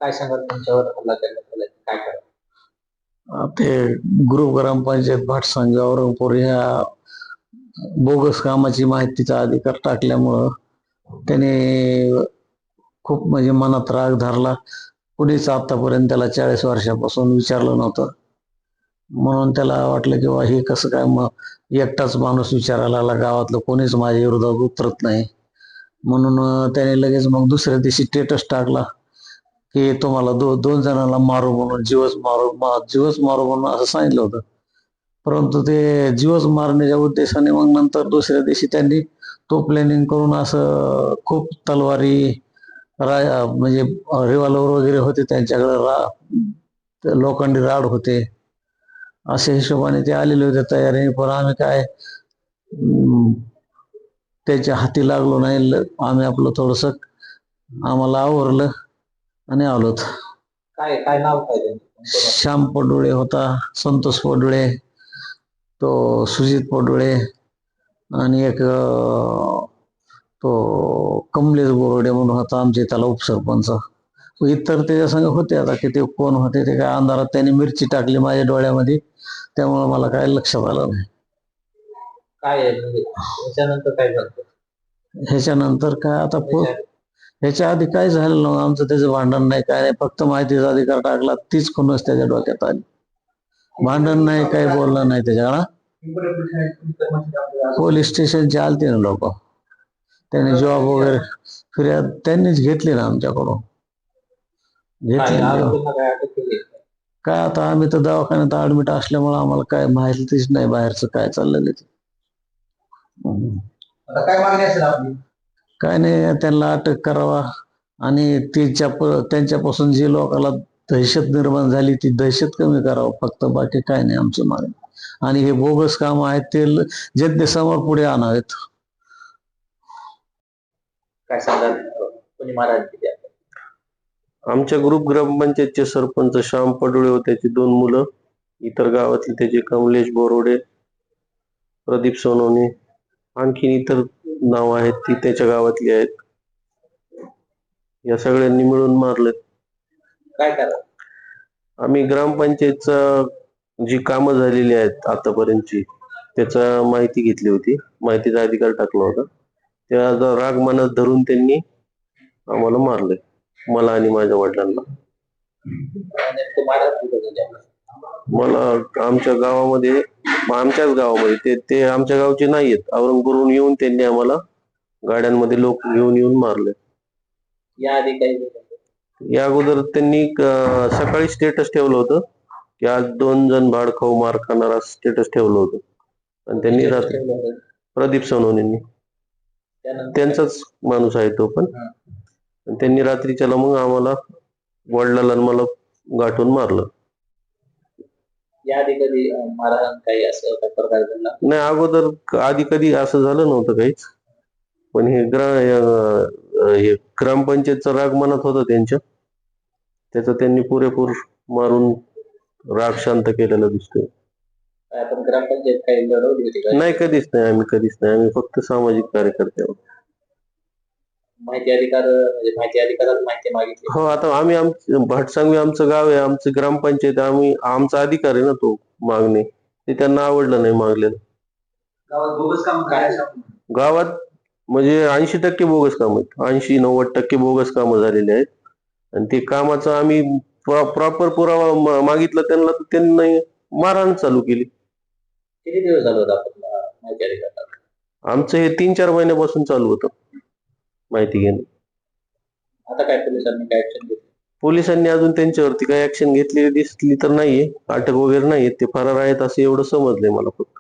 काय सांगाल तुमच्यावर हल्ला करण्यात आलाय, काय करा? ते ग्रुप ग्रामपंचायत भाटसंग औरंगपूर ह्या बोगस कामाची माहितीचा अधिकार टाकल्यामुळं त्याने खूप म्हणजे मनात राग धरला. कुणीच आतापर्यंत त्याला 40 वर्षापासून विचारलं नव्हतं. म्हणून त्याला वाटलं की हे कसं काय एकटाच माणूस विचारायला लागला, गावातलं कोणीच माझ्या विरोधात उतरत नाही. म्हणून त्याने लगेच मग दुसऱ्या दिवशी स्टेटस टाकला की तुम्हाला दोन जणांना मारू म्हणून, जीवच मारू म्हणून असं सांगितलं होतं. परंतु ते जीवच मारण्याच्या उद्देशाने मग नंतर दुसऱ्या दिवशी त्यांनी तो प्लॅनिंग करून असं खूप तलवारी म्हणजे रिव्हॉल्वर वगैरे होते त्यांच्याकडे, लोखंडी राड होते. अशा हिशोबाने ते आलेले होते तयारीने, पण आम्ही काय त्याच्या हाती लागलो नाही. आम्ही आपलं थोडस आम्हाला आवरलं आणि आलोत. काय काय नाव काय त्यांचं? श्याम पडुळे होता, संतोष पडुळे, तो सुजित पडुळे आणि एक तो कमलेश बोरडे म्हणून होता आमचे त्याला उपसरपंच. इतर त्याच्या संग होते, आता किती कोण होते ते काय अंधारात त्यांनी मिरची टाकली माझ्या डोळ्यामध्ये, त्यामुळे मला काय लक्षात आलं नाही. काय आहे म्हणजे ह्याच्यानंतर काय झालं? ह्याच्यानंतर काय आता ह्याच्या आधी काय झालं नव्हतं आमचं, त्याचं भांडण नाही काय नाही, फक्त माहितीचा अधिकार टाकला तीच खुन्नस त्याच्या डोक्यात आली. भांडण नाही, काही बोलणं नाही त्याच्याकडं. पोलीस स्टेशनचे आलते ना लोक, त्याने जॉब वगैरे फिर्याद त्यांनीच घेतली ना आमच्याकडून, घेतली. काय आता आम्ही तर दवाखान्यात ऍडमिट असल्यामुळे आम्हाला काय माहितीच नाही बाहेरचं काय चाललेलं ते. काय मागणी असेल आपली? काय नाही, त्यांना अटक करावा आणि त्यांच्यापासून जे लोकांना दहशत निर्माण झाली ती दहशत कमी करावं, फक्त बाकी काय नाही आमचं मागणी. आणि हे बोगस काम आहेत ते जनतेसमोर पुढे आणावेत. काय सांगाल कोणी महाराज? आमच्या ग्रुप ग्रामपंचायतचे सरपंच श्याम पडुळे व त्याची 2 मुलं, इतर गावातले त्याचे कमलेश बोरोडे, प्रदीप सोनवणे, आणखी इतर नाव आहेत ती त्याच्या गावातली आहेत. या सगळ्यांनी मिळून मारले. काय करा? आम्ही ग्रामपंचायतचा जी कामं झालेली आहेत आतापर्यंतची त्याचा माहिती घेतली होती, माहितीचा अधिकार टाकला होता. त्याचा राग मनात धरून त्यांनी आम्हाला मारले, मला आणि माझ्या वडिलांना. मला आमच्याच गावामध्ये ते आमच्या गावचे नाहीयेत, औरंगपुरहून येऊन त्यांनी आम्हाला गाड्यांमध्ये लोक घेऊन मारले. या अगोदर त्यांनी सकाळी स्टेटस ठेवलं होतं की आज 2 जण भाडखाऊ मार खाणार, स्टेटस ठेवलं होतं. आणि त्यांनी रात्री प्रदीप सोनवणेंनी, त्यांचाच माणूस आहे तो पण. त्यांनी रात्रीच्याला मग आम्हाला वडिलांना मला गाठून मारलं. या आधी कधी मारहाण काही असं प्रकार घडला नाही, अगोदर आधी कधी असं झालं नव्हतं काहीच. पण हे ग्रामपंचायतचा राग मनात होता त्यांच्या, त्याचा त्यांनी पुरेपूर मारून राग शांत केलेला दिसतोय. आपण ग्रामपंचायत काही लढवली होती? नाही, कधीच नाही, आम्ही फक्त सामाजिक कार्यकर्ते आहोत. माहिती अधिकारात माहिती मागितली हो, आता आम्ही भाटसांगवी आमचं गाव आहे, आमचं ग्रामपंचायत, आमचा अधिकार आहे ना तो मागणे, ते त्यांना आवडलं नाही मागलेलं. गावात बोगस काम काय? गावात म्हणजे 80% बोगस काम आहेत, 80-90% बोगस कामं झालेली आहेत. आणि ते कामाचं आम्ही प्रॉपर पुरावा मागितला त्यांना, तर त्यांनी मारहाण चालू केली. किती दिवस झाले होते आपण माहिती अधिकारात? आमचं हे 3-4 महिन्यापासून चालू होतं माहिती घेणं. आता काय पोलिसांनी काय ऍक्शन घेतली? पोलिसांनी अजून त्यांच्यावरती काही ऍक्शन घेतलेली दिसली तर नाहीये, अटक वगैरे नाहीये, ते फरार आहेत असं एवढं समजलंय मला फक्त.